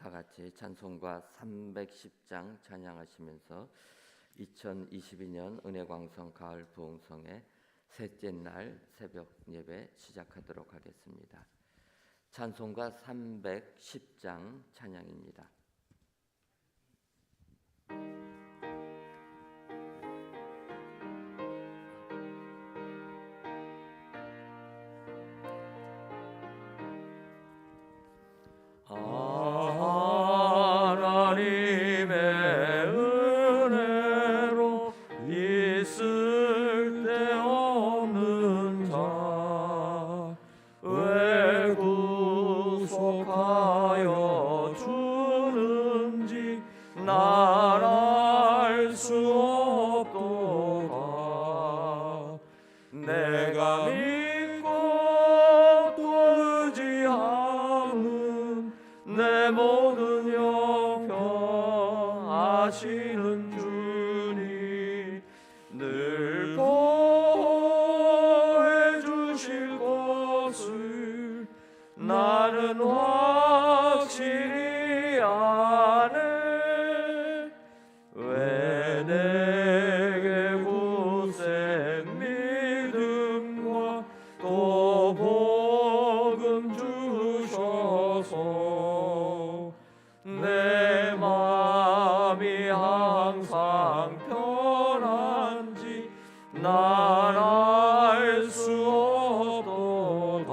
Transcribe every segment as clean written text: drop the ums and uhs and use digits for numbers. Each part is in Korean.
다 같이 찬송가 310장 찬양하시면서 2022년 은혜광성 가을 부흥성의 셋째 날 새벽 예배 시작하도록 하겠습니다. 찬송가 310장 찬양입니다. 하나님의 은혜로 있을 데 없는 자 왜 구속하여 주는지 날 알 수 없도다. 내가 믿고 또 의지함은 내 모든 형편 아시는 주님 늘 보호해 주실 것을 나는 확실히 아네. 왜 내게 굳센 믿음과 또 복음 주셔서 내 마음이 항상 편한지 날 알 수 없도다.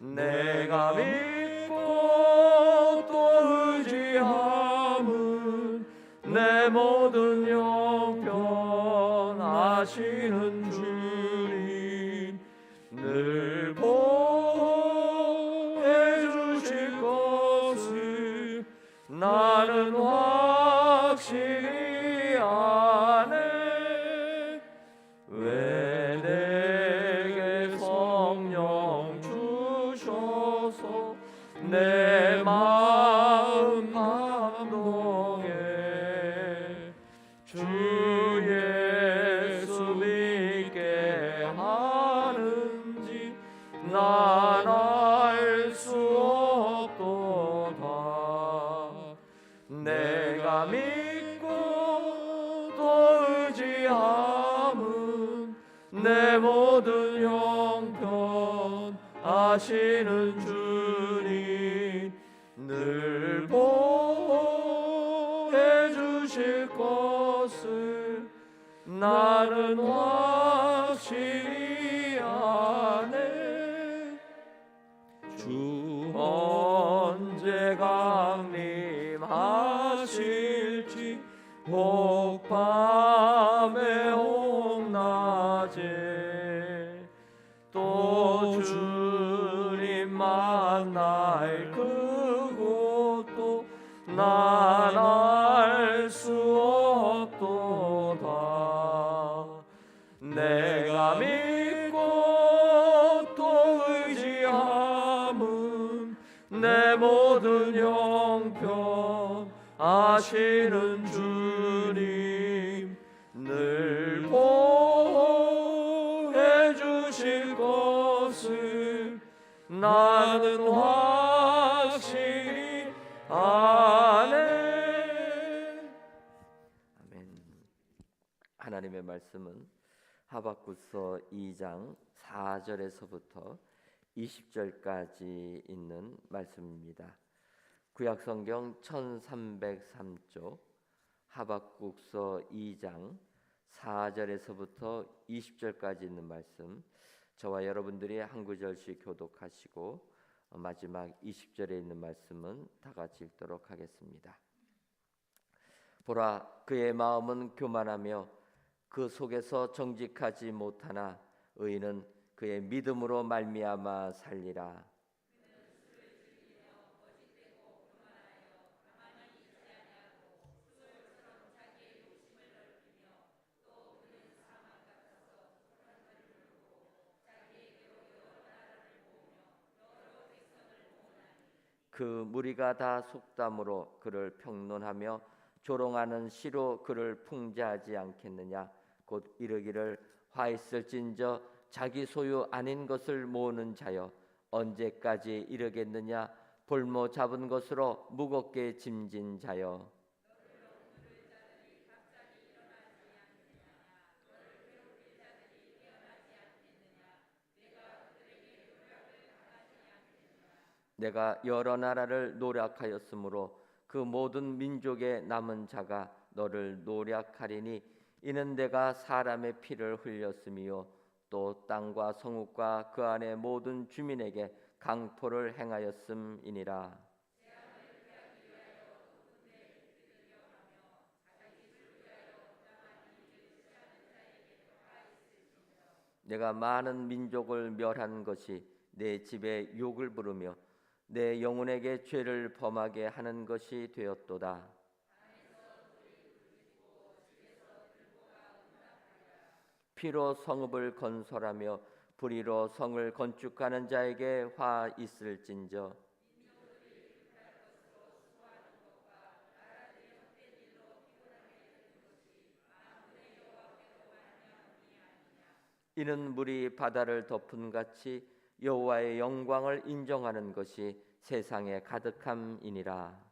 내가 믿고 또 의지함은 내 모든 형편 아시는 주님 늘 보호해 주실 것을 나는 확실히 아네. 왜 내게 성령 주셔서 내 마음 감동해 주 예수 믿게 하는지 난 알 수 없도다. 내가 믿고 또 의지함은 내 모든 형편 아시는 주님 늘 보호해 주실 것을 나는 확실히 아네. 주 언제 강림하실지 혹 밤에 혹 낮에 또 주님 만날 그곳도 난 알 수 없도다. 내가 믿고 또 의지함은 내 모든 형편 아시는 주님 늘 보호해 주실 것을 나는 확실히 아네. 아멘. 하나님의 말씀은 하박국서 2장 4절에서부터 20절까지 있는 말씀입니다. 구약성경 1303쪽 하박국서 2장 4절에서부터 20절까지 있는 말씀, 저와 여러분들이 한 구절씩 교독하시고 마지막 20절에 있는 말씀은 다 같이 읽도록 하겠습니다. 보라, 그의 마음은 교만하며 그 속에서 정직하지 못하나 의인은 그의 믿음으로 말미암아 살리라. 그 무리가 다 속담으로 그를 평론하며 조롱하는 시로 그를 풍자하지 않겠느냐. 곧 이르기를 화 있을진저 자기 소유 아닌 것을 모으는 자여 언제까지 이르겠느냐. 볼모 잡은 것으로 무겁게 짐진 자여, 내가 여러 나라를 노략하였으므로 그 모든 민족의 남은 자가 너를 노략하리니 이는 내가 사람의 피를 흘렸으며 또 땅과 성읍과 그 안의 모든 주민에게 강포를 행하였음이니라. 내가 많은 민족을 멸한 것이 내 집에 욕을 부르며 내 영혼에게 죄를 범하게 하는 것이 되었도다. 피로 성읍을 건설하며 불의로 성을 건축하는 자에게 화 있을진저. 이는 물이 바다를 덮은 같이 여호와의 영광을 인정하는 것이 세상에 가득함이니라.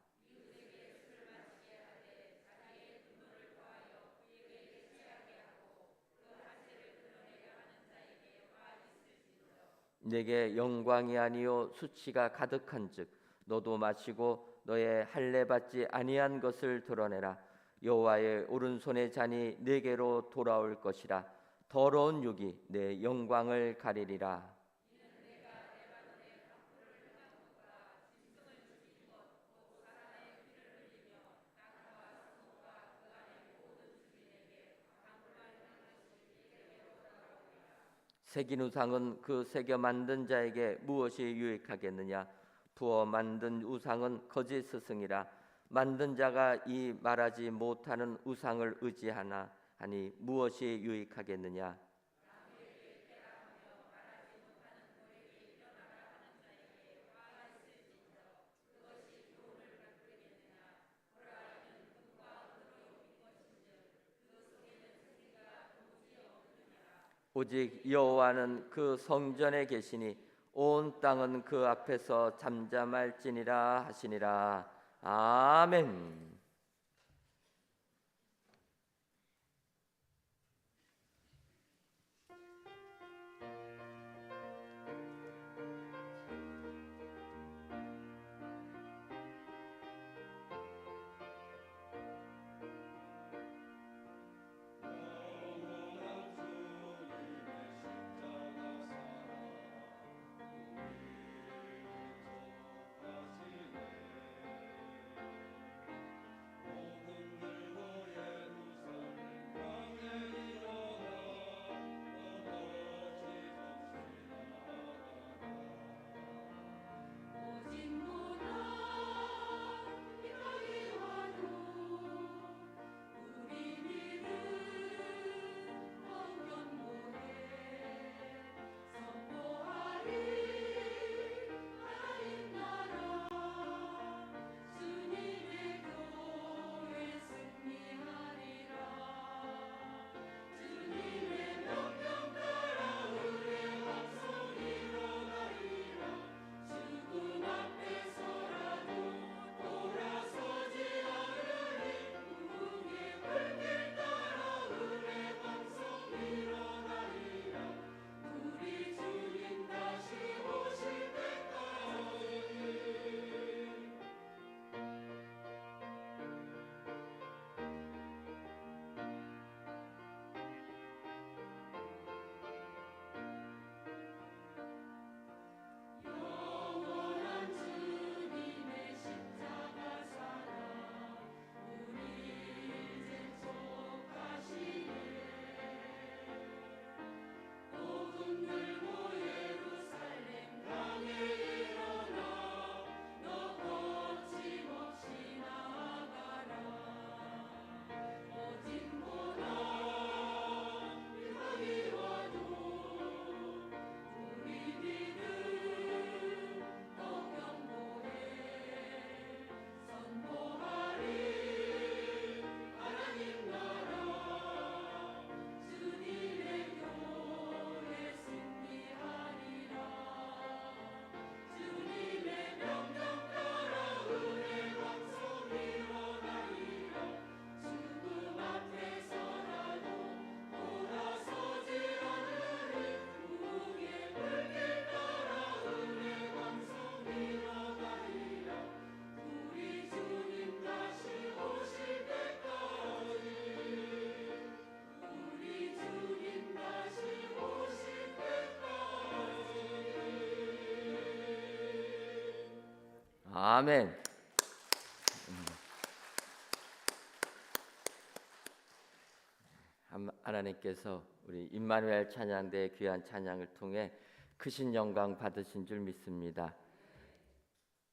내게 영광이 아니요 수치가 가득한즉 너도 마시고 너의 할례 받지 아니한 것을 드러내라. 여호와의 오른손의 잔이 내게로 돌아올 것이라. 더러운 육이 내 영광을 가리리라. 새긴 우상은 그 새겨 만든 자에게 무엇이 유익하겠느냐? 부어 만든 우상은 거짓 스승이라. 만든 자가 이 말하지 못하는 우상을 의지하나 하니 무엇이 유익하겠느냐? 오직 여호와는 그 성전에 계시니 온 땅은 그 앞에서 잠잠할지니라 하시니라. 아멘. 아멘. 하나님께서 우리 임마누엘 찬양대의 귀한 찬양을 통해 크신 영광 받으신 줄 믿습니다.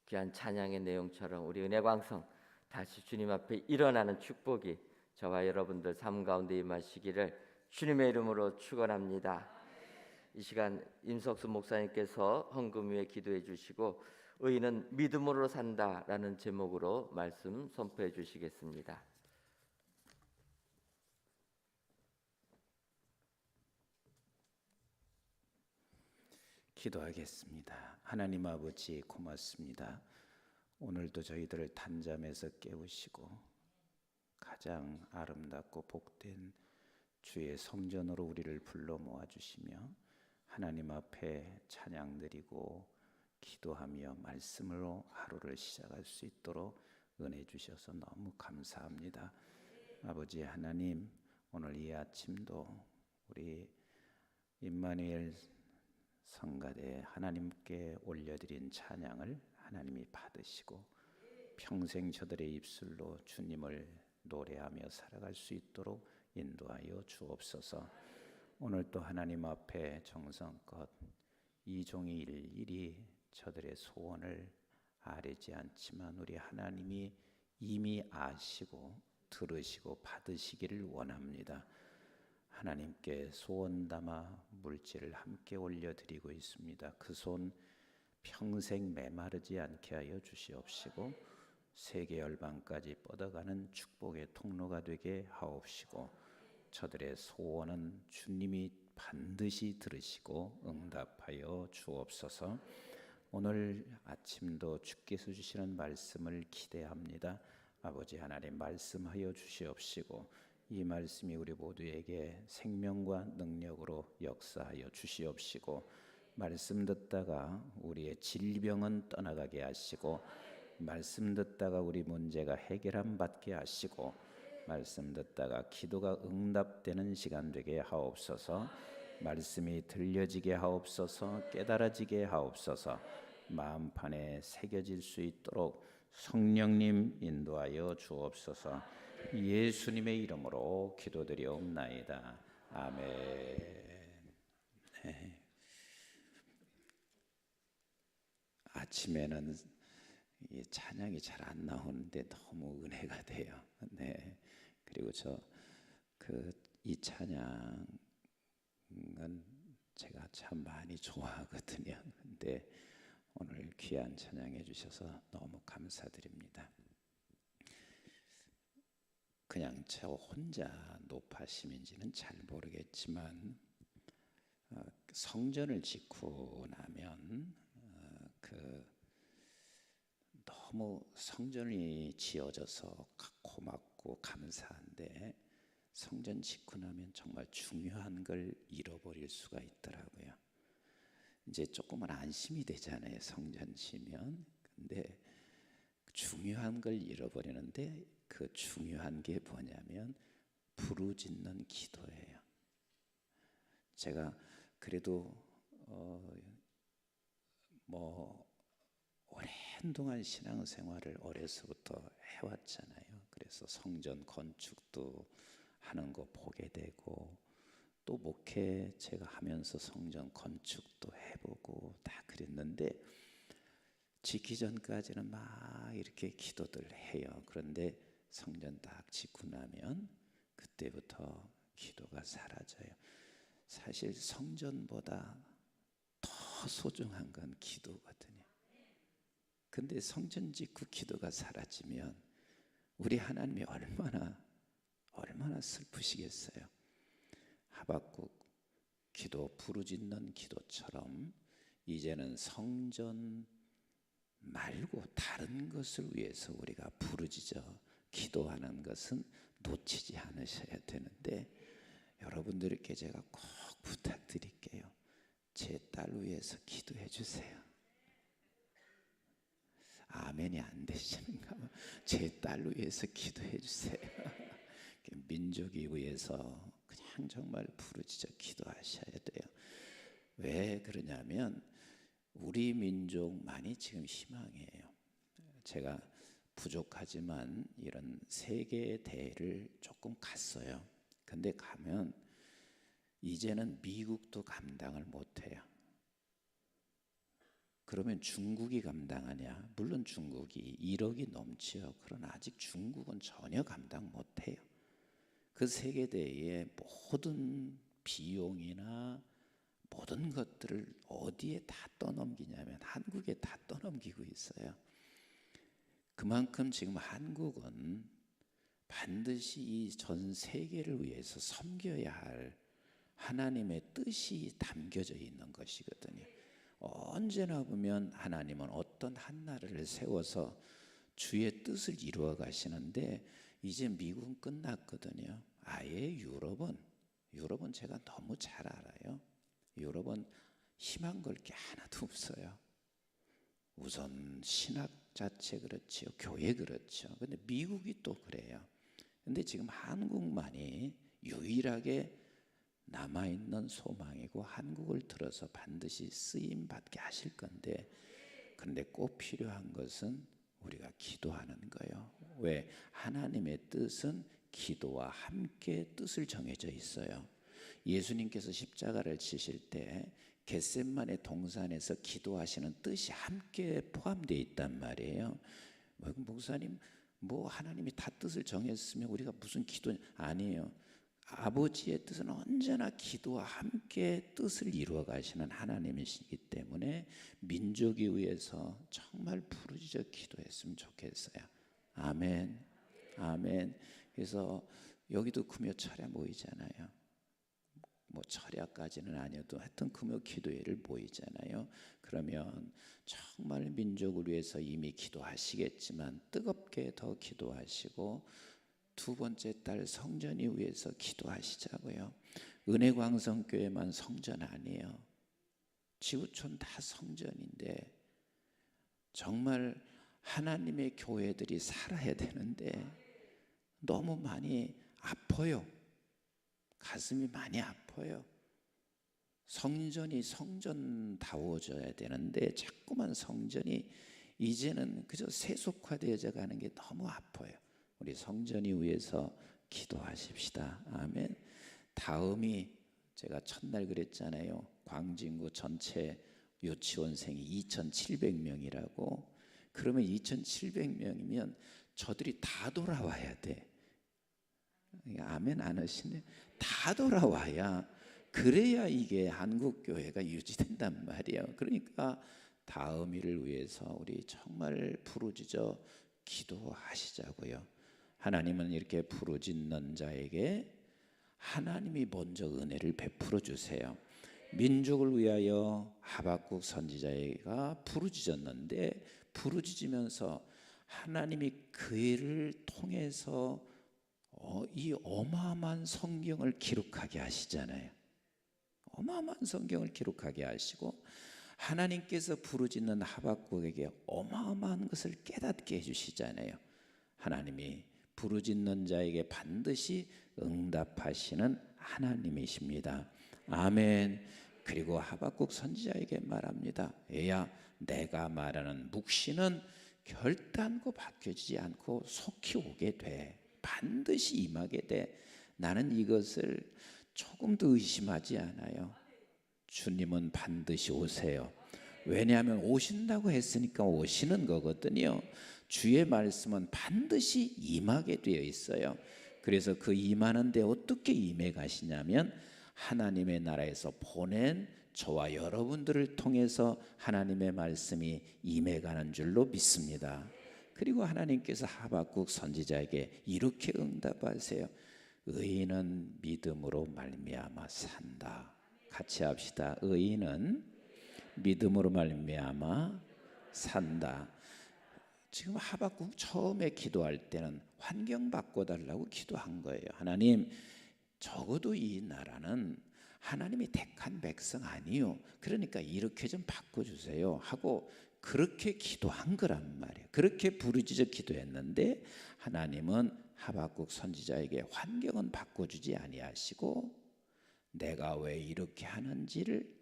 귀한 찬양의 내용처럼 우리 은혜광성 다시 주님 앞에 일어나는 축복이 저와 여러분들 삶 가운데 임하시기를 주님의 이름으로 축원합니다. 이 시간 임석수 목사님께서 헌금 위에 기도해 주시고 의인은 믿음으로 산다라는 제목으로 말씀 선포해 주시겠습니다. 기도하겠습니다. 하나님 아버지 고맙습니다. 오늘도 저희들을 단잠에서 깨우시고 가장 아름답고 복된 주의 성전으로 우리를 불러 모아주시며 하나님 앞에 찬양 드리고 기도하며 말씀으로 하루를 시작할 수 있도록 은혜 주셔서 너무 감사합니다. 아버지 하나님, 오늘 이 아침도 우리 임마누엘 성가대 하나님께 올려드린 찬양을 하나님이 받으시고 평생 저들의 입술로 주님을 노래하며 살아갈 수 있도록 인도하여 주옵소서. 오늘 또 하나님 앞에 정성껏 이 종이 일일이 저들의 소원을 아뢰지 않지만 우리 하나님이 이미 아시고 들으시고 받으시기를 원합니다. 하나님께 소원 담아 물질을 함께 올려드리고 있습니다. 그 손 평생 메마르지 않게 하여 주시옵시고 세계 열방까지 뻗어가는 축복의 통로가 되게 하옵시고 저들의 소원은 주님이 반드시 들으시고 응답하여 주옵소서. 오늘 아침도 주께서 주시는 말씀을 기대합니다. 아버지 하나님 말씀하여 주시옵시고 이 말씀이 우리 모두에게 생명과 능력으로 역사하여 주시옵시고 말씀 듣다가 우리의 질병은 떠나가게 하시고 말씀 듣다가 우리 문제가 해결함 받게 하시고 말씀 듣다가 기도가 응답되는 시간 되게 하옵소서. 말씀이 들려지게 하옵소서. 깨달아지게 하옵소서. 마음판에 새겨질 수 있도록 성령님 인도하여 주옵소서. 예수님의 이름으로 기도드리옵나이다. 아멘. 네. 아침에는 이 찬양이 잘 안 나오는데 너무 은혜가 돼요. 네. 그리고 이 찬양은 제가 참 많이 좋아하거든요. 근데 오늘 귀한 찬양해 주셔서 너무 감사드립니다. 그냥 저 혼자 높아심인지는 잘 모르겠지만 성전을 짓고 나면 너무 성전이 지어져서 고맙고 감사한데 성전 짓고 나면 정말 중요한 걸 잃어버릴 수가 있더라고요. 이제 조금은 안심이 되잖아요. 성전 지면. 근데 중요한 걸 잃어버리는데 그 중요한 게 뭐냐면 부르짖는 기도예요. 제가 그래도 오랜 동안 신앙생활을 어려서부터 해왔잖아요. 그래서 성전 건축도 하는 거 보게 되고 또 목회 제가 하면서 성전 건축도 해보고 다 그랬는데 짓기 전까지는 막 이렇게 기도들 해요. 그런데 성전 딱 짓고 나면 그때부터 기도가 사라져요. 사실 성전보다 더 소중한 건 기도거든요. 근데 성전 짓고 기도가 사라지면 우리 하나님이 얼마나 슬프시겠어요. 하박국 기도 부르짖는 기도처럼 이제는 성전 말고 다른 것을 위해서 우리가 부르짖어 기도하는 것은 놓치지 않으셔야 되는데 여러분들께 제가 꼭 부탁드릴게요. 제 딸 위해서 기도해 주세요. 아멘이 안 되시는가 봐. 제 딸 위해서 기도해 주세요. 민족이 위해서 그냥 정말 부르짖어 기도하셔야 돼요. 왜 그러냐면 우리 민족만이 지금 희망이에요. 제가 부족하지만 이런 세계 대회를 조금 갔어요. 근데 가면 이제는 미국도 감당을 못해요. 그러면 중국이 감당하냐? 물론 중국이 1억이 넘지요. 그러나 아직 중국은 전혀 감당 못해요. 그 세계대회의 모든 비용이나 모든 것들을 어디에 다 떠넘기냐면 한국에 다 떠넘기고 있어요. 그만큼 지금 한국은 반드시 이 전 세계를 위해서 섬겨야 할 하나님의 뜻이 담겨져 있는 것이거든요. 언제나 보면 하나님은 어떤 한 나라를 세워서 주의 뜻을 이루어 가시는데 이제 미국은 끝났거든요. 아예 유럽은 제가 너무 잘 알아요. 유럽은 희망 걸 게 하나도 없어요. 우선 신학 자체 그렇지요. 교회 그렇죠. 근데 미국이 또 그래요. 근데 지금 한국만이 유일하게 남아있는 소망이고 한국을 들어서 반드시 쓰임 받게 하실 건데, 그런데 꼭 필요한 것은 우리가 기도하는 거예요. 왜? 하나님의 뜻은 기도와 함께 뜻을 정해져 있어요. 예수님께서 십자가를 지실 때 겟세마네 동산에서 기도하시는 뜻이 함께 포함되어 있단 말이에요. 목사님, 뭐 하나님이 다 뜻을 정했으면 우리가 무슨 기도? 아니에요. 아버지의 뜻은 언제나 기도와 함께 뜻을 이루어 가시는 하나님이시기 때문에 민족이 위해서 정말 부르짖어 기도했으면 좋겠어요. 아멘, 아멘. 그래서 여기도 금요 철야 모이잖아요. 뭐 철야까지는 아니어도 하여튼 금요 기도회를 모이잖아요. 그러면 정말 민족을 위해서 이미 기도하시겠지만 뜨겁게 더 기도하시고, 두 번째 달 성전이 위해서 기도하시자고요. 은혜광성교회만 성전 아니에요. 지구촌 다 성전인데 정말 하나님의 교회들이 살아야 되는데 너무 많이 아파요. 가슴이 많이 아파요. 성전이 성전다워져야 되는데 자꾸만 성전이 이제는 그저 세속화되어져 가는 게 너무 아파요. 우리 성전이 위해서 기도하십시다. 아멘. 다음이 제가 첫날 그랬잖아요. 광진구 전체 유치원생이 2,700명이라고. 그러면 2,700명이면 저들이 다 돌아와야 돼. 아멘 안 하시네. 다 돌아와야, 그래야 이게 한국교회가 유지된단 말이에요. 그러니까 다음 일을 위해서 우리 정말 부르짖어 기도하시자고요. 하나님은 이렇게 부르짖는 자에게 하나님이 먼저 은혜를 베풀어 주세요. 민족을 위하여 하박국 선지자가 부르짖었는데 부르짖으면서 하나님이 그 일을 통해서 이 어마어마한 성경을 기록하게 하시잖아요. 어마어마한 성경을 기록하게 하시고 하나님께서 부르짖는 하박국에게 어마어마한 것을 깨닫게 해주시잖아요. 하나님이 부르짖는 자에게 반드시 응답하시는 하나님이십니다. 아멘. 그리고 하박국 선지자에게 말합니다. 얘야, 내가 말하는 묵시는 결단코 바뀌어지지 않고 속히 오게 돼. 반드시 임하게 돼. 나는 이것을 조금도 의심하지 않아요. 주님은 반드시 오세요. 왜냐하면 오신다고 했으니까 오시는 거거든요. 주의 말씀은 반드시 임하게 되어 있어요. 그래서 그 임하는데 어떻게 임해 가시냐면 하나님의 나라에서 보낸 저와 여러분들을 통해서 하나님의 말씀이 임해 가는 줄로 믿습니다. 그리고 하나님께서 하박국 선지자에게 이렇게 응답하세요. 의인은 믿음으로 말미암아 산다. 같이 합시다. 의인은 믿음으로 말미암아 산다. 지금 하박국 처음에 기도할 때는 환경 바꿔달라고 기도한 거예요. 하나님, 적어도 이 나라는 하나님이 택한 백성 아니요. 그러니까 이렇게 좀 바꿔주세요 하고 그렇게 기도한 거란 말이에요. 그렇게 부르짖어 기도했는데 하나님은 하박국 선지자에게 환경은 바꿔주지 아니하시고 내가 왜 이렇게 하는지를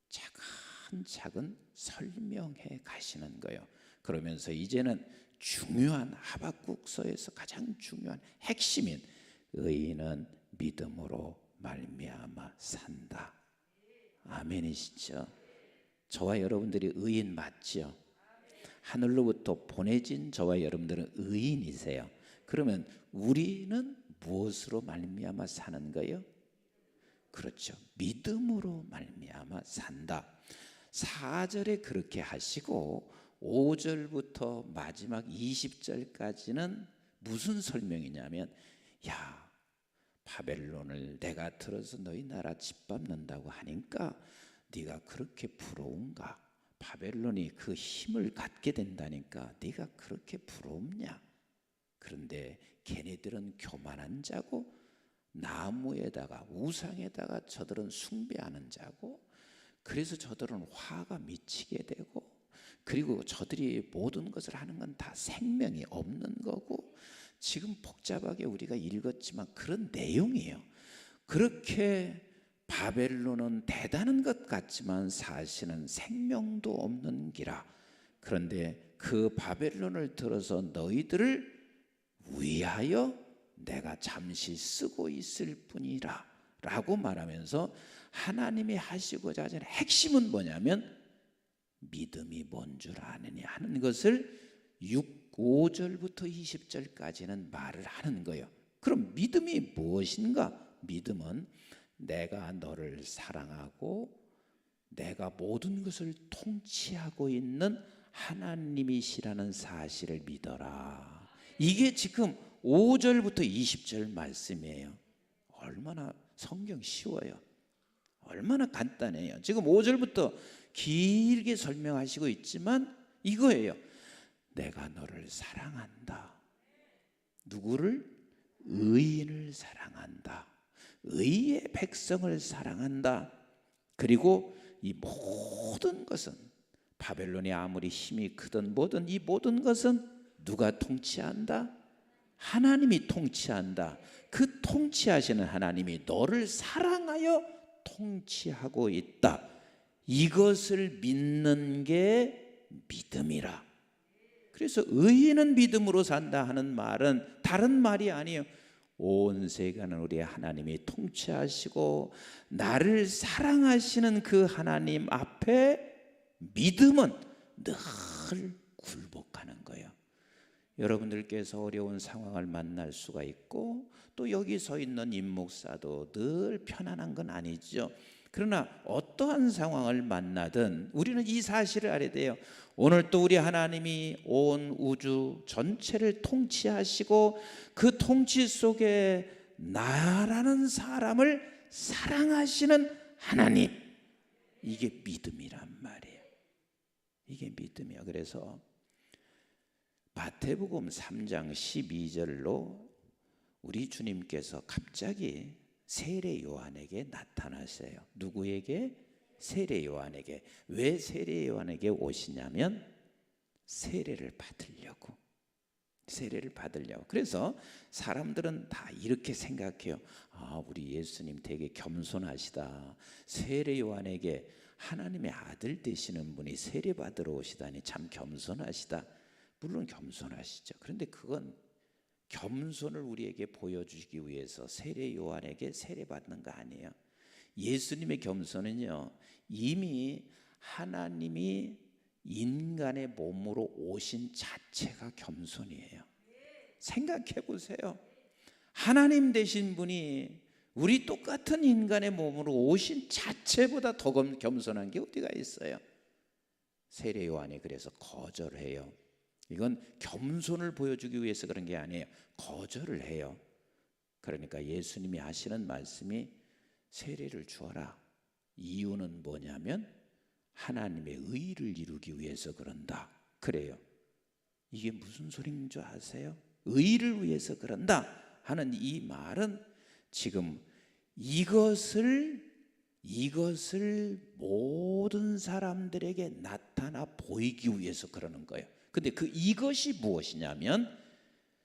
차근차근 설명해 가시는 거예요. 그러면서 이제는 중요한 하박국서에서 가장 중요한 핵심인 의인은 믿음으로 말미암아 산다. 아멘이시죠? 저와 여러분들이 의인 맞죠? 하늘로부터 보내진 저와 여러분들은 의인이세요. 그러면 우리는 무엇으로 말미암아 사는 거예요? 그렇죠. 믿음으로 말미암아 산다. 4절에 그렇게 하시고 5절부터 마지막 20절까지는 무슨 설명이냐면, 야, 바벨론을 내가 들어서 너희 나라 짓밟는다고 하니까 네가 그렇게 부러운가? 바벨론이 그 힘을 갖게 된다니까 네가 그렇게 부럽냐? 그런데 걔네들은 교만한 자고 나무에다가 우상에다가 저들은 숭배하는 자고, 그래서 저들은 화가 미치게 되고, 그리고 저들이 모든 것을 하는 건 다 생명이 없는 거고, 지금 복잡하게 우리가 읽었지만 그런 내용이에요. 그렇게 바벨론은 대단한 것 같지만 사실은 생명도 없는 기라. 그런데 그 바벨론을 들어서 너희들을 위하여 내가 잠시 쓰고 있을 뿐이라 라고 말하면서 하나님이 하시고자 하는 핵심은 뭐냐면 믿음이 뭔 줄 아느냐 하는 것을 5절부터 20절까지는 말을 하는 거예요. 그럼 믿음이 무엇인가? 믿음은 내가 너를 사랑하고 내가 모든 것을 통치하고 있는 하나님이시라는 사실을 믿어라. 이게 지금 5절부터 20절 말씀이에요. 얼마나 성경 쉬워요. 얼마나 간단해요. 지금 5절부터 길게 설명하시고 있지만 이거예요. 내가 너를 사랑한다. 누구를? 의인을 사랑한다. 의의 백성을 사랑한다. 그리고 이 모든 것은 바벨론이 아무리 힘이 크든 뭐든 이 모든 것은 누가 통치한다? 하나님이 통치한다. 그 통치하시는 하나님이 너를 사랑하여 통치하고 있다. 이것을 믿는 게 믿음이라. 그래서 의인은 믿음으로 산다 하는 말은 다른 말이 아니에요. 온 세계는 우리 하나님이 통치하시고 나를 사랑하시는 그 하나님 앞에 믿음은 늘 굴복하는 거예요. 여러분들께서 어려운 상황을 만날 수가 있고 또 여기 서 있는 임 목사도 늘 편안한 건 아니죠. 그러나 어떠한 상황을 만나든 우리는 이 사실을 알아야 돼요. 오늘 또 우리 하나님이 온 우주 전체를 통치하시고 그 통치 속에 나라는 사람을 사랑하시는 하나님, 이게 믿음이란 말이에요. 이게 믿음이에요. 그래서 마태복음 3장 12절로 우리 주님께서 갑자기 세례 요한에게 나타나세요. 누구에게? 세례 요한에게. 왜 세례 요한에게 오시냐면 세례를 받으려고. 세례를 받으려고. 그래서 사람들은 다 이렇게 생각해요. 아, 우리 예수님 되게 겸손하시다. 세례 요한에게 하나님의 아들 되시는 분이 세례 받으러 오시다니 참 겸손하시다. 물론 겸손하시죠. 그런데 그건 겸손을 우리에게 보여주기 위해서 세례 요한에게 세례 받는 거 아니에요. 예수님의 겸손은요, 이미 하나님이 인간의 몸으로 오신 자체가 겸손이에요. 생각해 보세요. 하나님 되신 분이 우리 똑같은 인간의 몸으로 오신 자체보다 더 겸손한 게 어디가 있어요? 세례 요한이 그래서 거절해요. 이건 겸손을 보여주기 위해서 그런 게 아니에요. 거절을 해요. 그러니까 예수님이 하시는 말씀이 세례를 주어라. 이유는 뭐냐면 하나님의 의를 이루기 위해서 그런다. 그래요. 이게 무슨 소리인 줄 아세요? 의를 위해서 그런다 하는 이 말은 지금 이것을 모든 사람들에게 나타나 보이기 위해서 그러는 거예요. 근데 그 이것이 무엇이냐면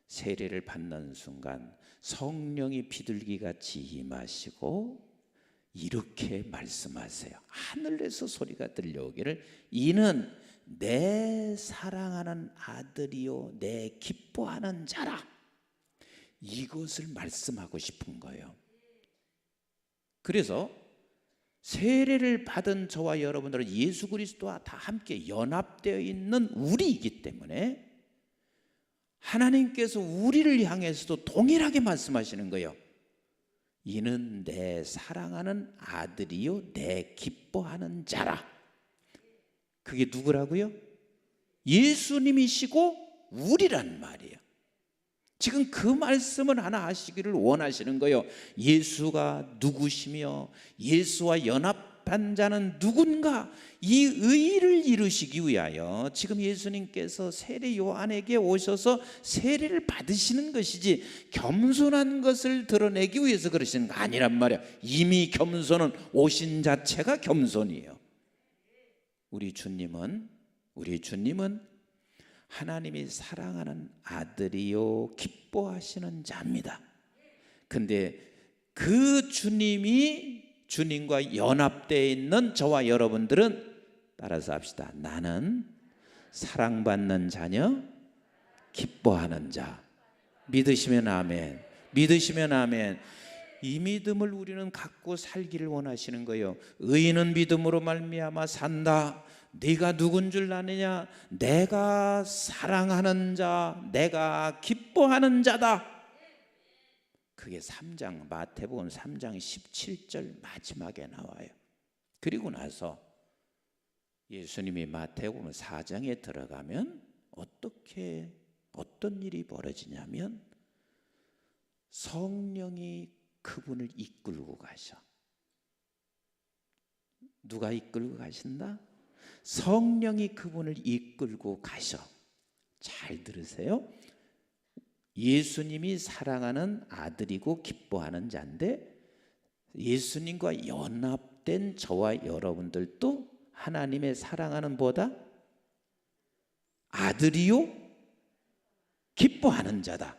세례를 받는 순간 성령이 비둘기같이 임하시고 이렇게 말씀하세요. 하늘에서 소리가 들려오기를 이는 내 사랑하는 아들이요 내 기뻐하는 자라. 이것을 말씀하고 싶은 거예요. 그래서 세례를 받은 저와 여러분들은 예수 그리스도와 다 함께 연합되어 있는 우리이기 때문에 하나님께서 우리를 향해서도 동일하게 말씀하시는 거예요. 이는 내 사랑하는 아들이요 내 기뻐하는 자라. 그게 누구라고요? 예수님이시고 우리란 말이에요. 지금 그 말씀을 하나 하시기를 원하시는 거예요. 예수가 누구시며 예수와 연합한 자는 누군가, 이 의의를 이루시기 위하여 지금 예수님께서 세례 요한에게 오셔서 세례를 받으시는 것이지 겸손한 것을 드러내기 위해서 그러시는 거 아니란 말이에요. 이미 겸손은 오신 자체가 겸손이에요. 우리 주님은 하나님이 사랑하는 아들이요 기뻐하시는 자입니다. 근데 그 주님과 연합되어 있는 저와 여러분들은 따라서 합시다. 나는 사랑받는 자녀, 기뻐하는 자. 믿으시면 아멘. 믿으시면 아멘. 이 믿음을 우리는 갖고 살기를 원하시는 거예요. 의인은 믿음으로 말미암아 산다. 네가 누군 줄 아느냐? 내가 사랑하는 자, 내가 기뻐하는 자다. 그게 3장 마태복음 3장 17절 마지막에 나와요. 그리고 나서 예수님이 마태복음 4장에 들어가면 어떤 일이 벌어지냐면 성령이 그분을 이끌고 가셔. 누가 이끌고 가신다? 성령이 그분을 이끌고 가셔. 잘 들으세요. 예수님이 사랑하는 아들이고 기뻐하는 자인데 예수님과 연합된 저와 여러분들도 하나님의 사랑하는 보다 아들이요 기뻐하는 자다.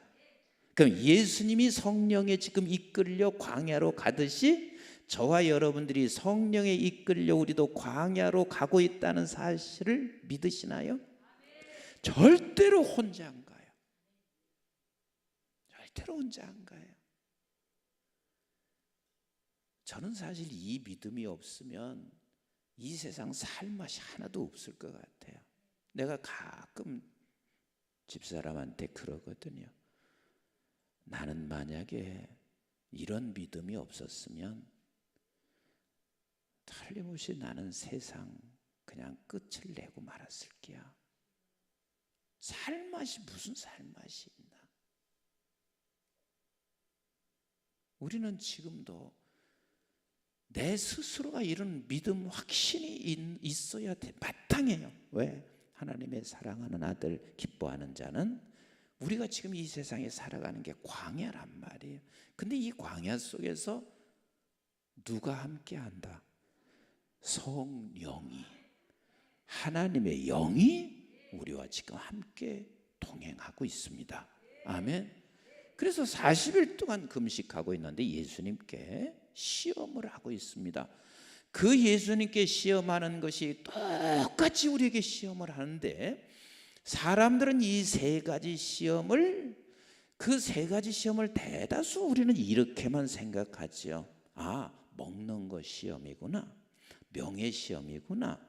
그럼 예수님이 성령에 지금 이끌려 광야로 가듯이 저와 여러분들이 성령에 이끌려 우리도 광야로 가고 있다는 사실을 믿으시나요? 절대로 혼자 안 가요. 절대로 혼자 안 가요. 저는 사실 이 믿음이 없으면 이 세상 살 맛이 하나도 없을 것 같아요. 내가 가끔 집사람한테 그러거든요. 나는 만약에 이런 믿음이 없었으면 틀림없이 나는 세상 그냥 끝을 내고 말았을 게야. 살맛이 무슨 살맛이 있나? 우리는 지금도 내 스스로가 이런 믿음 확신이 있어야 돼. 마땅해요. 왜? 하나님의 사랑하는 아들 기뻐하는 자는 우리가 지금 이 세상에 살아가는 게 광야란 말이에요. 근데 이 광야 속에서 누가 함께한다? 성령이, 하나님의 영이 우리와 지금 함께 동행하고 있습니다. 아멘. 그래서 40일 동안 금식하고 있는데 예수님께 시험을 하고 있습니다. 그 예수님께 시험하는 것이 똑같이 우리에게 시험을 하는데 사람들은 이 세 가지 시험을 대다수 우리는 이렇게만 생각하죠. 아, 먹는 거 시험이구나. 명예 시험이구나.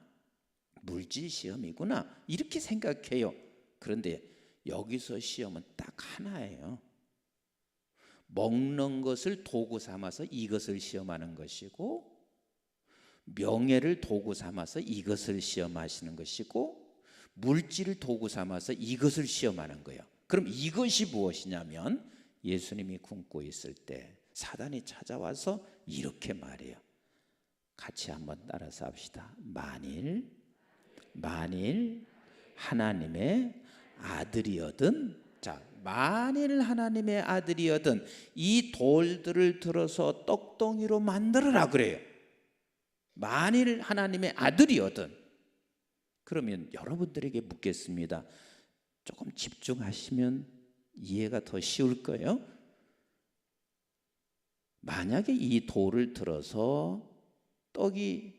물질 시험이구나. 이렇게 생각해요. 그런데 여기서 시험은 딱 하나예요. 먹는 것을 도구 삼아서 이것을 시험하는 것이고 명예를 도구 삼아서 이것을 시험하시는 것이고 물질을 도구 삼아서 이것을 시험하는 거예요. 그럼 이것이 무엇이냐면 예수님이 굶고 있을 때 사단이 찾아와서 이렇게 말해요. 같이 한번 따라서 합시다. 만일 하나님의 아들이거든. 자, 만일 하나님의 아들이거든 이 돌들을 들어서 떡덩이로 만들어라 그래요. 만일 하나님의 아들이거든. 그러면 여러분들에게 묻겠습니다. 조금 집중하시면 이해가 더 쉬울 거예요. 만약에 이 돌을 들어서 떡이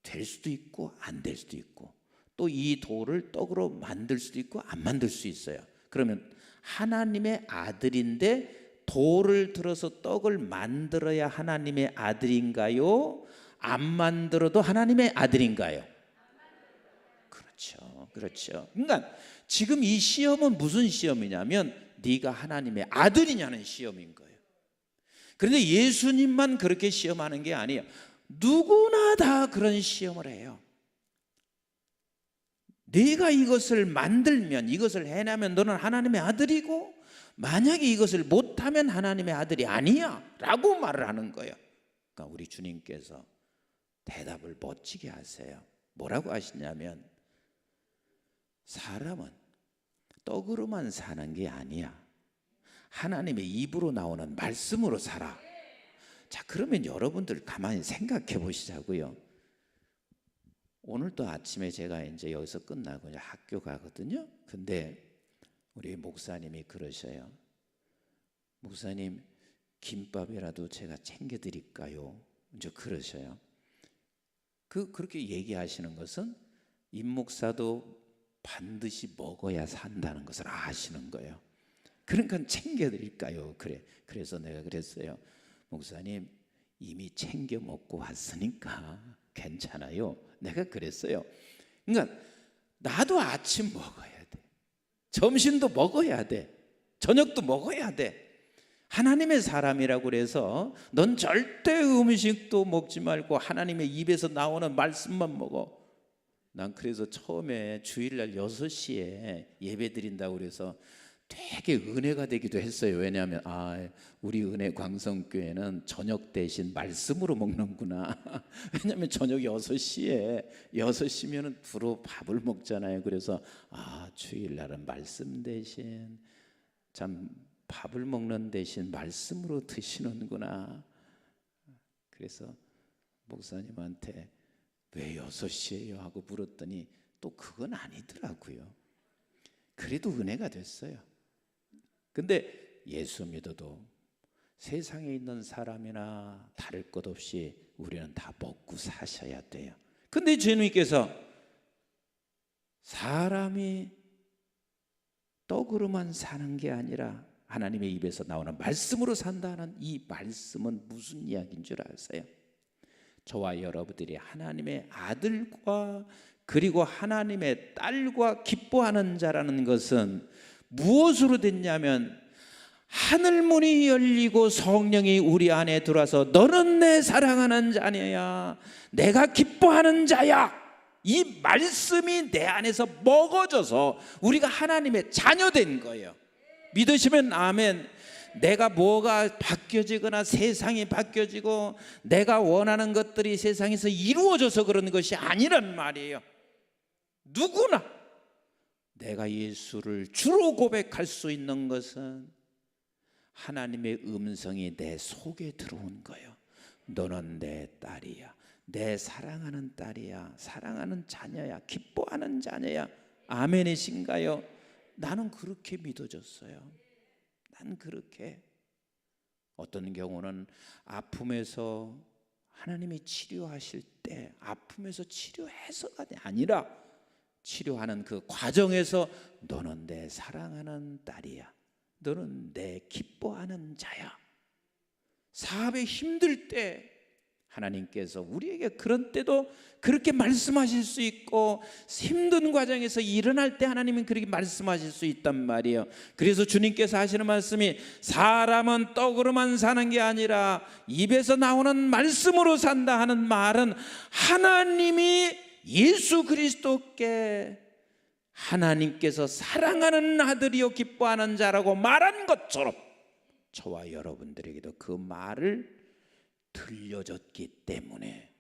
될 수도 있고 안 될 수도 있고 또 이 돌을 떡으로 만들 수도 있고 안 만들 수 있어요. 그러면 하나님의 아들인데 돌을 들어서 떡을 만들어야 하나님의 아들인가요? 안 만들어도 하나님의 아들인가요? 그렇죠. 그러니까 지금 이 시험은 무슨 시험이냐면 네가 하나님의 아들이냐는 시험인 거예요. 그런데 예수님만 그렇게 시험하는 게 아니에요. 누구나 다 그런 시험을 해요. 네가 이것을 만들면, 이것을 해내면 너는 하나님의 아들이고, 만약에 이것을 못하면 하나님의 아들이 아니야 라고 말을 하는 거예요. 그러니까 우리 주님께서 대답을 멋지게 하세요. 뭐라고 하시냐면, 사람은 떡으로만 사는 게 아니야. 하나님의 입으로 나오는 말씀으로 살아. 자, 그러면 여러분들 가만히 생각해 보시자고요. 오늘도 아침에 제가 이제 여기서 끝나고 이제 학교 가거든요. 근데 우리 목사님이 그러셔요. 목사님, 김밥이라도 제가 챙겨 드릴까요? 이제 그러셔요. 그렇게 얘기하시는 것은 임 목사도 반드시 먹어야 산다는 것을 아시는 거예요. 그러니까 챙겨 드릴까요? 그래서 내가 그랬어요. 목사님, 이미 챙겨 먹고 왔으니까 괜찮아요. 내가 그랬어요. 그러니까 나도 아침 먹어야 돼. 점심도 먹어야 돼. 저녁도 먹어야 돼. 하나님의 사람이라고 그래서 넌 절대 음식도 먹지 말고 하나님의 입에서 나오는 말씀만 먹어. 난 그래서 처음에 주일날 6시에 예배 드린다고 그래서 되게 은혜가 되기도 했어요. 왜냐하면 우리 은혜 광성교회는 저녁 대신 말씀으로 먹는구나. 왜냐하면 저녁 6시면 주로 밥을 먹잖아요. 그래서 주일날은 말씀 대신 참 밥을 먹는 대신 말씀으로 드시는구나. 그래서 목사님한테 왜 6시에요? 하고 물었더니 또 그건 아니더라고요. 그래도 은혜가 됐어요. 근데 예수 믿어도 세상에 있는 사람이나 다를 것 없이 우리는 다 먹고 사셔야 돼요. 근데 주님께서 사람이 떡으로만 사는 게 아니라 하나님의 입에서 나오는 말씀으로 산다는 이 말씀은 무슨 이야기인 줄 아세요? 저와 여러분들이 하나님의 아들과 그리고 하나님의 딸과 기뻐하는 자라는 것은 무엇으로 됐냐면 하늘문이 열리고 성령이 우리 안에 들어와서 너는 내 사랑하는 자녀야, 내가 기뻐하는 자야, 이 말씀이 내 안에서 먹어져서 우리가 하나님의 자녀된 거예요. 믿으시면 아멘. 내가 뭐가 바뀌어지거나 세상이 바뀌어지고 내가 원하는 것들이 세상에서 이루어져서 그런 것이 아니란 말이에요. 누구나 내가 예수를 주로 고백할 수 있는 것은 하나님의 음성이 내 속에 들어온 거예요. 너는 내 딸이야, 내 사랑하는 딸이야, 사랑하는 자녀야, 기뻐하는 자녀야. 아멘이신가요? 나는 그렇게 믿어졌어요. 난 그렇게. 어떤 경우는 아픔에서 하나님이 치료하실 때 아픔에서 치료해서가 아니라 치료하는 그 과정에서 너는 내 사랑하는 딸이야, 너는 내 기뻐하는 자야. 사업에 힘들 때 하나님께서 우리에게 그런 때도 그렇게 말씀하실 수 있고, 힘든 과정에서 일어날 때 하나님은 그렇게 말씀하실 수 있단 말이에요. 그래서 주님께서 하시는 말씀이 사람은 떡으로만 사는 게 아니라 입에서 나오는 말씀으로 산다 하는 말은 하나님이 예수 그리스도께 하나님께서 사랑하는 아들이요 기뻐하는 자라고 말한 것처럼 저와 여러분들에게도 그 말을 들려졌기 때문에,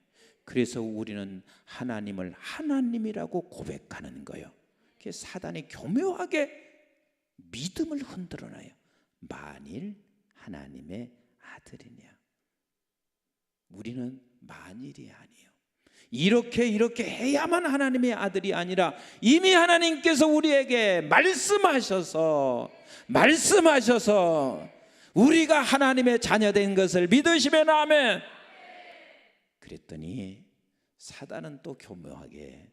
그래서 우리는 하나님을 하나님이라고 고백하는 거예요. 사단이 교묘하게 믿음을 흔들어놔요. 만일 하나님의 아들이냐. 우리는 만일이 아니에요. 이렇게 해야만 하나님의 아들이 아니라 이미 하나님께서 우리에게 말씀하셔서 우리가 하나님의 자녀된 것을 믿으시면 아멘. 그랬더니 사단은 또 교묘하게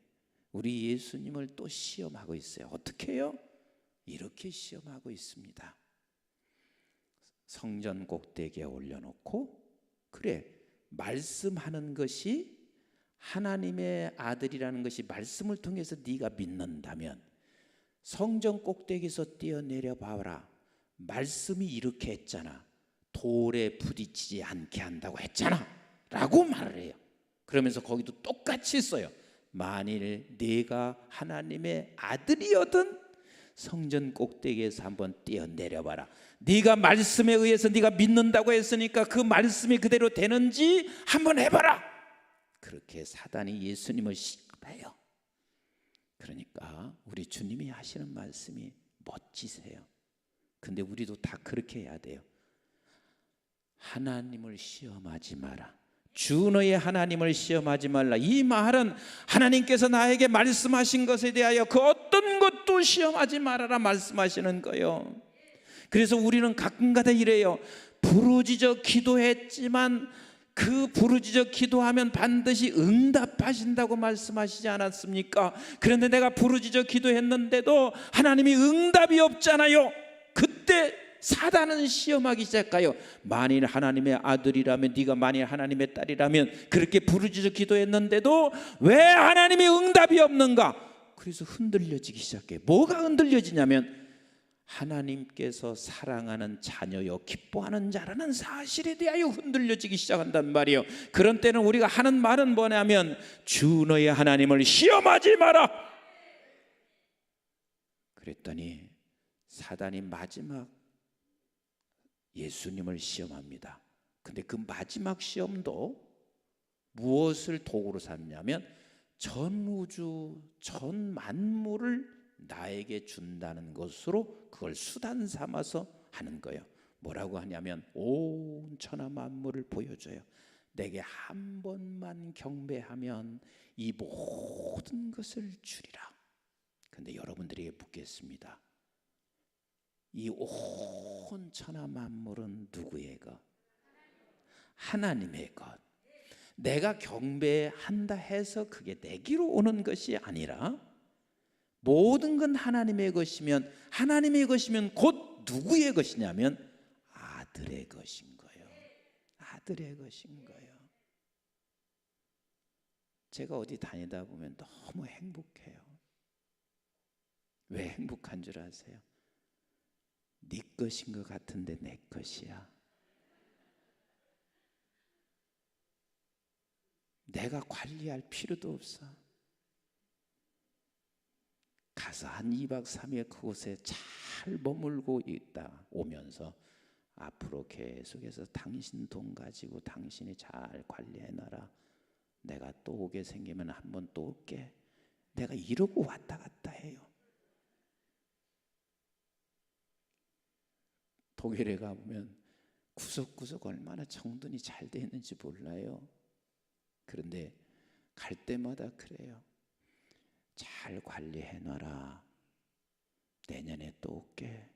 우리 예수님을 또 시험하고 있어요. 어떻게 해요? 이렇게 시험하고 있습니다. 성전 꼭대기에 올려놓고, 그래, 말씀하는 것이 하나님의 아들이라는 것이 말씀을 통해서 네가 믿는다면 성전 꼭대기에서 뛰어내려 봐라. 말씀이 이렇게 했잖아. 돌에 부딪히지 않게 한다고 했잖아 라고 말을 해요. 그러면서 거기도 똑같이 써요. 만일 네가 하나님의 아들이거든 성전 꼭대기에서 한번 뛰어내려 봐라. 네가 말씀에 의해서 네가 믿는다고 했으니까 그 말씀이 그대로 되는지 한번 해봐라. 그렇게 사단이 예수님을 시험해요. 그러니까 우리 주님이 하시는 말씀이 멋지세요. 근데 우리도 다 그렇게 해야 돼요. 하나님을 시험하지 마라. 주 너의 하나님을 시험하지 말라. 이 말은 하나님께서 나에게 말씀하신 것에 대하여 그 어떤 것도 시험하지 말아라 말씀하시는 거예요. 그래서 우리는 가끔가다 이래요. 부르짖어 기도했지만 그 부르짖어 기도하면 반드시 응답하신다고 말씀하시지 않았습니까? 그런데 내가 부르짖어 기도했는데도 하나님이 응답이 없잖아요. 그때 사단은 시험하기 시작해요. 만일 하나님의 아들이라면, 네가 만일 하나님의 딸이라면 그렇게 부르짖어 기도했는데도 왜 하나님의 응답이 없는가? 그래서 흔들려지기 시작해요. 뭐가 흔들려지냐면 하나님께서 사랑하는 자녀요 기뻐하는 자라는 사실에 대하여 흔들려지기 시작한단 말이에요. 그런 때는 우리가 하는 말은 뭐냐면 주 너의 하나님을 시험하지 마라. 그랬더니 사단이 마지막 예수님을 시험합니다. 근데 그 마지막 시험도 무엇을 도구로 삼냐면 전 우주 전 만물을 나에게 준다는 것으로 그걸 수단 삼아서 하는 거예요. 뭐라고 하냐면 온 천하 만물을 보여줘요. 내게 한 번만 경배하면 이 모든 것을 주리라. 근데 여러분들에게 묻겠습니다. 이 온 천하 만물은 누구의 것? 하나님의 것. 내가 경배한다 해서 그게 내게로 오는 것이 아니라 모든 건 하나님의 것이면, 하나님의 것이면 곧 누구의 것이냐면 아들의 것인 거예요. 아들의 것인 거예요. 제가 어디 다니다 보면 너무 행복해요. 왜 행복한 줄 아세요? 네 것인 것 같은데 내 것이야. 내가 관리할 필요도 없어. 가서 한 2박 3일 그곳에 잘 머물고 있다 오면서 앞으로 계속해서 당신 돈 가지고 당신이 잘 관리해놔라. 내가 또 오게 생기면 한번 또 올게. 내가 이러고 왔다 갔다 해요. 독일에 가보면 구석구석 얼마나 정돈이 잘 돼 있는지 몰라요. 그런데 갈 때마다 그래요. 잘 관리해놔라. 내년에 또 올게.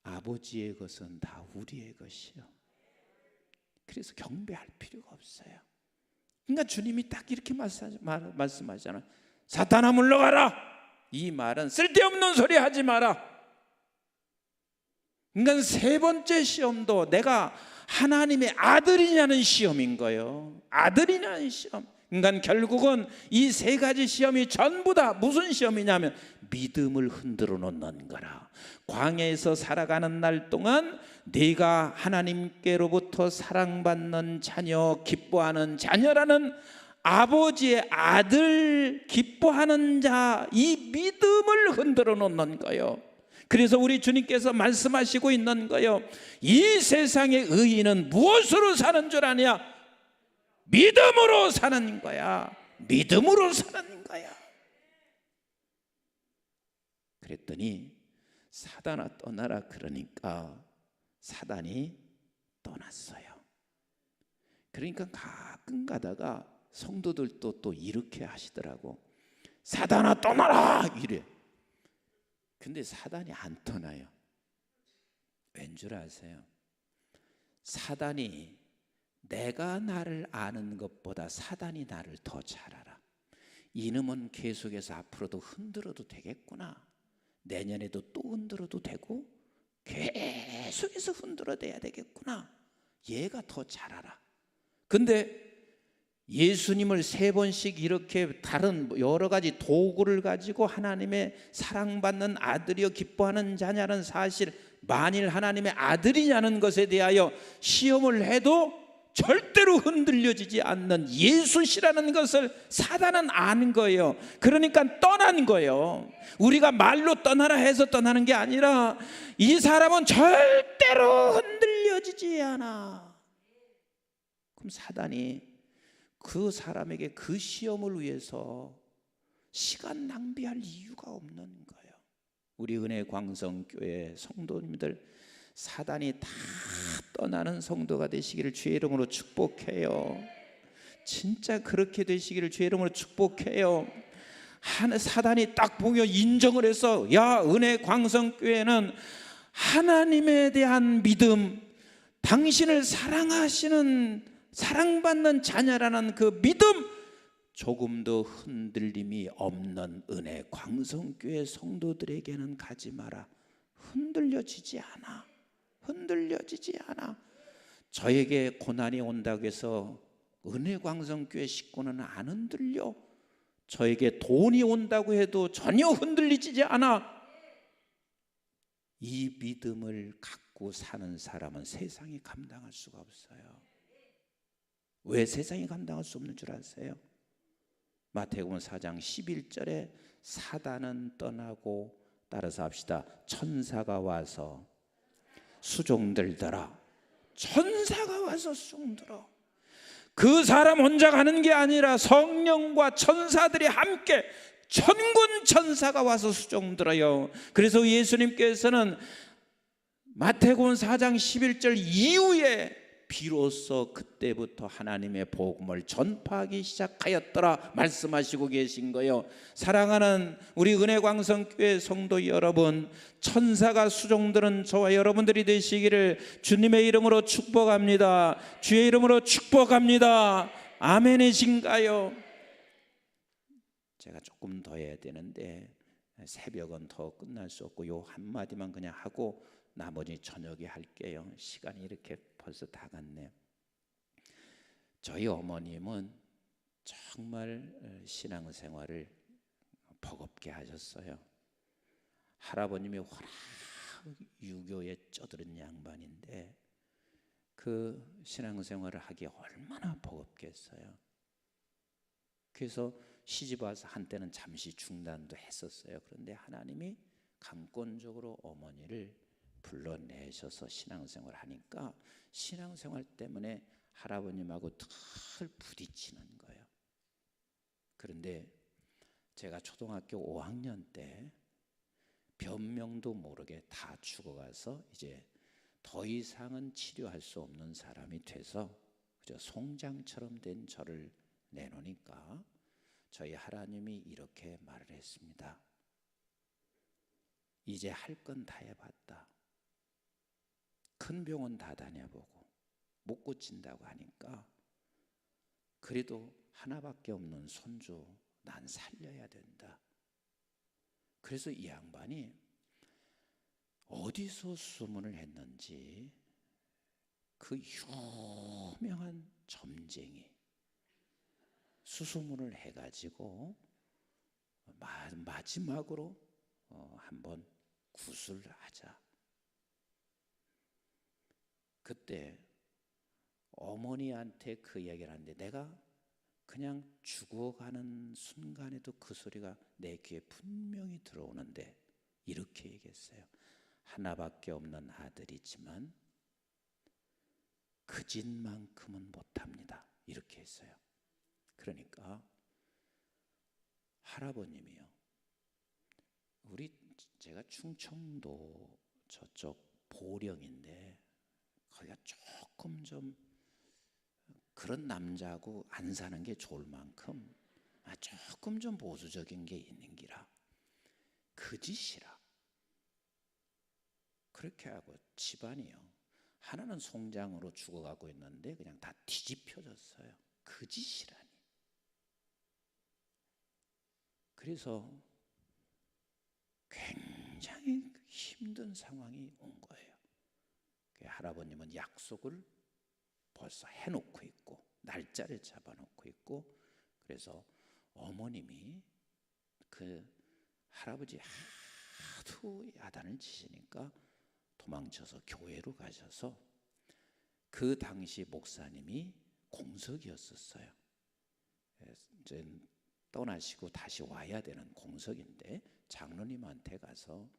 아버지의 것은 다 우리의 것이요. 그래서 경배할 필요가 없어요. 그러니까 주님이 딱 이렇게 말씀하잖아요. 사탄아 물러가라. 이 말은 쓸데없는 소리 하지 마라. 그러니까 세 번째 시험도 내가 하나님의 아들이냐는 시험인 거예요. 아들이냐는 시험. 그러니까 결국은 이 세 가지 시험이 전부 다 무슨 시험이냐면 믿음을 흔들어 놓는 거라. 광야에서 살아가는 날 동안 네가 하나님께로부터 사랑받는 자녀, 기뻐하는 자녀라는 아버지의 아들, 기뻐하는 자, 이 믿음을 흔들어 놓는 거예요. 그래서 우리 주님께서 말씀하시고 있는 거예요. 이 세상의 의인은 무엇으로 사는 줄 아냐? 믿음으로 사는 거야. 믿음으로 사는 거야. 그랬더니 사단아 떠나라 그러니까 사단이 떠났어요. 그러니까 가끔 가다가 성도들도 또 이렇게 하시더라고. 사단아 떠나라 이래. 근데 사단이 안 떠나요. 왠 줄 아세요? 사단이 내가 나를 아는 것보다 사단이 나를 더 잘 알아. 이놈은 계속해서 앞으로도 흔들어도 되겠구나. 내년에도 또 흔들어도 되고 계속해서 흔들어대야 되겠구나. 얘가 더 잘 알아. 근데 예수님을 3번씩 이렇게 다른 여러 가지 도구를 가지고 하나님의 사랑받는 아들이여 기뻐하는 자냐는 사실, 만일 하나님의 아들이냐는 것에 대하여 시험을 해도 절대로 흔들려지지 않는 예수시라는 것을 사단은 아는 거예요. 그러니까 떠난 거예요. 우리가 말로 떠나라 해서 떠나는 게 아니라 이 사람은 절대로 흔들려지지 않아. 그럼 사단이 그 사람에게 그 시험을 위해서 시간 낭비할 이유가 없는 거예요. 우리 은혜 광성교회 성도님들, 사단이 다 떠나는 성도가 되시기를 주의 이름으로 축복해요. 진짜 그렇게 되시기를 주의 이름으로 축복해요. 사단이 딱 보면 인정을 해서, 야, 은혜 광성교회는 하나님에 대한 믿음, 당신을 사랑하시는 사랑받는 자녀라는 그 믿음, 조금도 흔들림이 없는 은혜 광성교회 성도들에게는 가지 마라. 흔들려지지 않아. 흔들려지지 않아. 저에게 고난이 온다고 해서 은혜 광성교회 식구는 안 흔들려. 저에게 돈이 온다고 해도 전혀 흔들리지 않아. 이 믿음을 갖고 사는 사람은 세상이 감당할 수가 없어요. 왜 세상이 감당할 수 없는 줄 아세요? 마태복음 4장 11절에 사단은 떠나고, 따라서 합시다. 천사가 와서 수종들더라. 천사가 와서 수종들어. 그 사람 혼자 가는 게 아니라 성령과 천사들이 함께 천군 천사가 와서 수종들어요. 그래서 예수님께서는 마태복음 4장 11절 이후에 비로소 그때부터 하나님의 복음을 전파하기 시작하였더라 말씀하시고 계신 거예요. 사랑하는 우리 은혜광성교회 성도 여러분, 천사가 수종드는 저와 여러분들이 되시기를 주님의 이름으로 축복합니다. 주의 이름으로 축복합니다. 아멘이신가요? 제가 조금 더 해야 되는데 새벽은 더 끝날 수 없고 요 한마디만 그냥 하고 나머지 저녁에 할게요. 시간이 이렇게 벌써 다 갔네요. 저희 어머님은 정말 신앙생활을 버겁게 하셨어요. 할아버님이 워낙 유교에 쩌들은 양반인데 그 신앙생활을 하기 얼마나 버겁겠어요. 그래서 시집 와서 한때는 잠시 중단도 했었어요. 그런데 하나님이 강권적으로 어머니를 불러내셔서 신앙생활을 하니까 신앙생활 때문에 할아버님하고 늘 부딪히는 거예요. 그런데 제가 초등학교 5학년 때 변명도 모르게 다 죽어가서 이제 더 이상은 치료할 수 없는 사람이 돼서 그저 송장처럼 된 저를 내놓으니까 저희 하나님이 이렇게 말을 했습니다. 이제 할 건 다 해봤다. 큰 병원 다 다녀보고 못 고친다고 하니까 그래도 하나밖에 없는 손주 난 살려야 된다. 그래서 이 양반이 어디서 수문을 했는지 그 유명한 점쟁이 수소문을 해가지고 마지막으로 한번 구술하자. 그때 어머니한테 그 이야기를 하는데 내가 그냥 죽어가는 순간에도 그 소리가 내 귀에 분명히 들어오는데 이렇게 얘기했어요. 하나밖에 없는 아들이지만 그 짓만큼은 못합니다. 이렇게 했어요. 그러니까 할아버님이요. 제가 충청도 저쪽 보령인데 거기가 조금 좀 그런 남자하고 안 사는 게 좋을 만큼 조금 좀 보수적인 게 있는 기라 그 짓이라 그렇게 하고 집안이요 하나는 송장으로 죽어가고 있는데 그냥 다 뒤집혀졌어요. 그 짓이라니. 그래서 굉장히 힘든 상황이 온 거예요. 할아버님은 약속을 벌써 해놓고 있고 날짜를 잡아놓고 있고, 그래서 어머님이 그 할아버지 하도 야단을 치시니까 도망쳐서 교회로 가셔서, 그 당시 목사님이 공석이었었어요. 이제 떠나시고 다시 와야 되는 공석인데 장로님한테 가서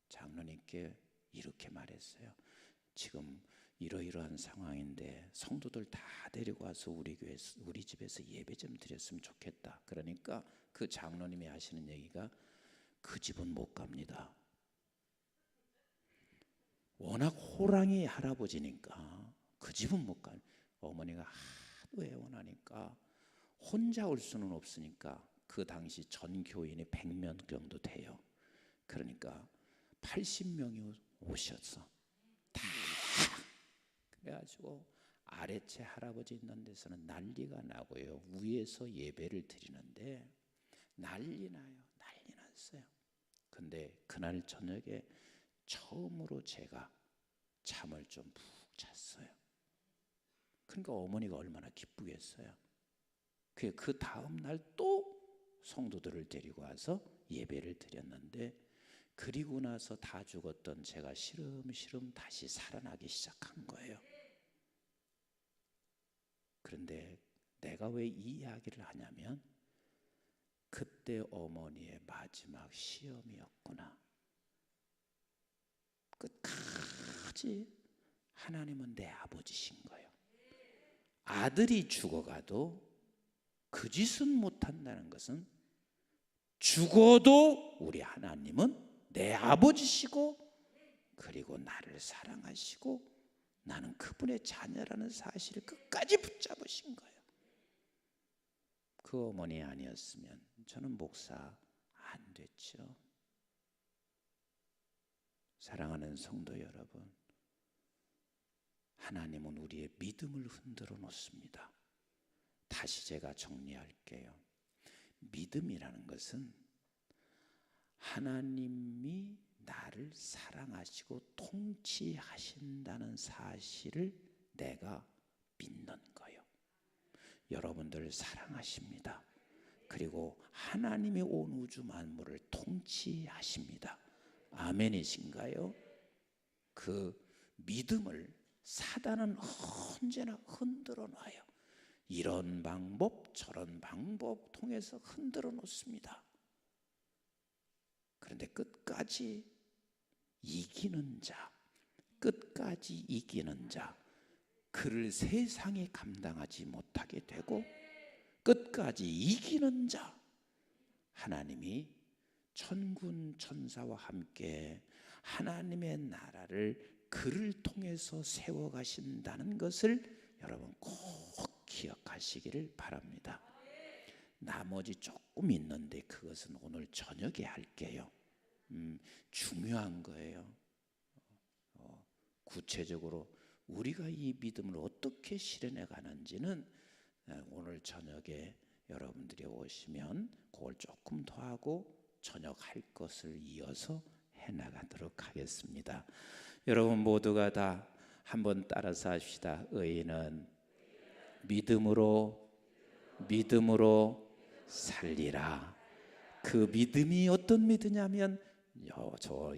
장로님께 이렇게 말했어요. 지금 이러이러한 상황인데 성도들 다 데리고 와서 우리 집에서 예배 좀 드렸으면 좋겠다. 그러니까 그 장로님이 하시는 얘기가, 그 집은 못 갑니다. 워낙 호랑이 할아버지니까 그 집은 못 가. 어머니가 하도 애원하니까 혼자 올 수는 없으니까 그 당시 전 교인이 100명 정도 돼요. 그러니까 80명이 오셨어. 다. 그래가지고 아래채 할아버지 있는 데서는 난리가 나고요. 위에서 예배를 드리는데 난리 나요. 난리 났어요. 근데 그날 저녁에 처음으로 제가 잠을 좀 푹 잤어요. 그러니까 어머니가 얼마나 기쁘겠어요. 그 다음 날 또 성도들을 데리고 와서 예배를 드렸는데, 그리고 나서 다 죽었던 제가 시름시름 다시 살아나기 시작한 거예요. 그런데 내가 왜 이 이야기를 하냐면, 그때 어머니의 마지막 시험이었구나. 끝까지 하나님은 내 아버지신 거예요. 아들이 죽어가도 그 짓은 못한다는 것은, 죽어도 우리 하나님은 내 아버지시고, 그리고 나를 사랑하시고 나는 그분의 자녀라는 사실을 끝까지 붙잡으신 거예요. 그 어머니 아니었으면 저는 목사 안 됐죠. 사랑하는 성도 여러분, 하나님은 우리의 믿음을 흔들어 놓습니다. 다시 제가 정리할게요. 믿음이라는 것은 하나님이 나를 사랑하시고 통치하신다는 사실을 내가 믿는 거예요. 여러분들 사랑하십니다. 그리고 하나님이 온 우주 만물을 통치하십니다. 아멘이신가요? 그 믿음을 사단은 언제나 흔들어 놔요. 이런 방법 저런 방법 통해서 흔들어 놓습니다. 그런데 끝까지 이기는 자, 끝까지 이기는 자, 그를 세상이 감당하지 못하게 되고 끝까지 이기는 자, 하나님이 천군 천사와 함께 하나님의 나라를 그를 통해서 세워가신다는 것을 여러분 꼭 기억하시기를 바랍니다. 나머지 조금 있는데 그것은 오늘 저녁에 할게요. 중요한 거예요. 구체적으로 우리가 이 믿음을 어떻게 실현해 가는지는 오늘 저녁에 여러분들이 오시면 그걸 조금 더 하고 저녁 할 것을 이어서 해나가도록 하겠습니다. 여러분 모두가 다 한번 따라서 합시다. 의인은 믿음으로 살리라. 그 믿음이 어떤 믿음이냐면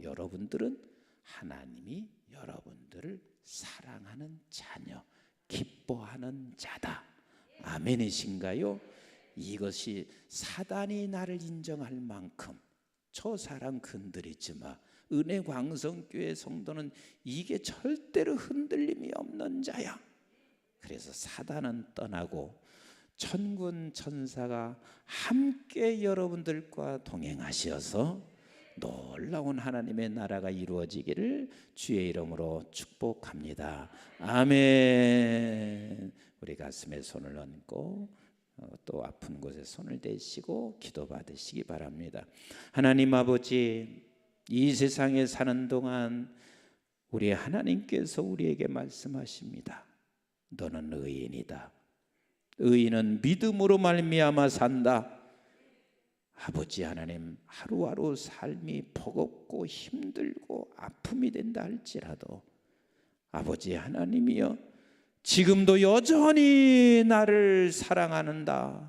여러분들은 하나님이 여러분들을 사랑하는 자녀, 기뻐하는 자다. 아멘이신가요? 이것이 사단이 나를 인정할 만큼 저 사람 건드리지 마. 은혜광성교회 성도는 이게 절대로 흔들림이 없는 자야. 그래서 사단은 떠나고 천군 천사가 함께 여러분들과 동행하셔서 놀라운 하나님의 나라가 이루어지기를 주의 이름으로 축복합니다. 아멘. 우리 가슴에 손을 얹고 또 아픈 곳에 손을 대시고 기도 받으시기 바랍니다. 하나님 아버지, 이 세상에 사는 동안 우리 하나님께서 우리에게 말씀하십니다. 너는 의인이다. 의인은 믿음으로 말미암아 산다. 아버지 하나님, 하루하루 삶이 버겁고 힘들고 아픔이 된다 할지라도 아버지 하나님이여, 지금도 여전히 나를 사랑하는다.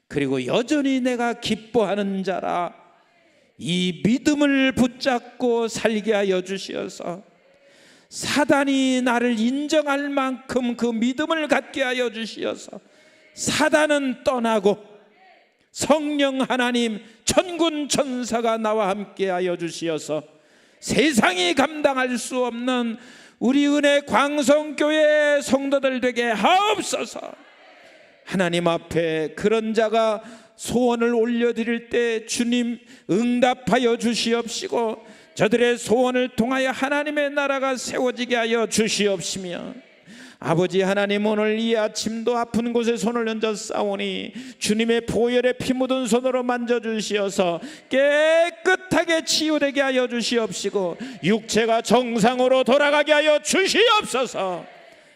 그리고 여전히 내가 기뻐하는 자라. 이 믿음을 붙잡고 살게 하여 주시어서 사단이 나를 인정할 만큼 그 믿음을 갖게 하여 주시어서 사단은 떠나고 성령 하나님 천군 천사가 나와 함께 하여 주시어서 세상이 감당할 수 없는 우리 은혜 광성교회 성도들 되게 하옵소서. 하나님 앞에 그런 자가 소원을 올려드릴 때 주님 응답하여 주시옵시고 저들의 소원을 통하여 하나님의 나라가 세워지게 하여 주시옵시며, 아버지 하나님, 오늘 이 아침도 아픈 곳에 손을 얹어 싸우니 주님의 보혈에 피 묻은 손으로 만져주시어서 깨끗하게 치유되게 하여 주시옵시고 육체가 정상으로 돌아가게 하여 주시옵소서.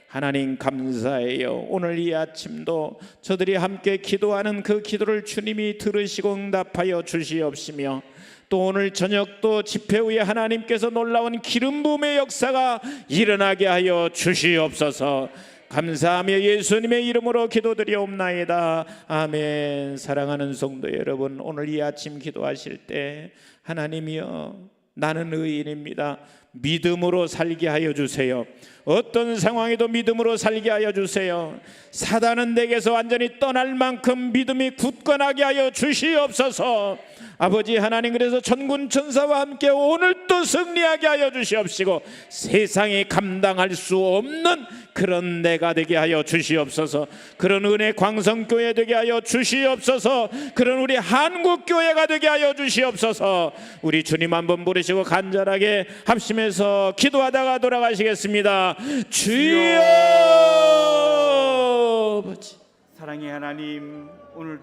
하나님 감사해요. 오늘 이 아침도 저들이 함께 기도하는 그 기도를 주님이 들으시고 응답하여 주시옵시며, 또 오늘 저녁도 집회 후에 하나님께서 놀라운 기름 부음의 역사가 일어나게 하여 주시옵소서. 감사하며 예수님의 이름으로 기도드리옵나이다. 아멘. 사랑하는 성도 여러분, 오늘 이 아침 기도하실 때 하나님이여, 나는 의인입니다. 믿음으로 살게 하여 주세요. 어떤 상황에도 믿음으로 살게 하여 주세요. 사단은 내게서 완전히 떠날 만큼 믿음이 굳건하게 하여 주시옵소서. 아버지 하나님, 그래서 천군 천사와 함께 오늘도 승리하게 하여 주시옵시고 세상이 감당할 수 없는 그런 내가 되게 하여 주시옵소서. 그런 은혜 광성교회 되게 하여 주시옵소서. 그런 우리 한국교회가 되게 하여 주시옵소서. 우리 주님 한번 부르시고 간절하게 합심해서 기도하다가 돌아가시겠습니다. 주여. 아버지 사랑의 하나님, 오늘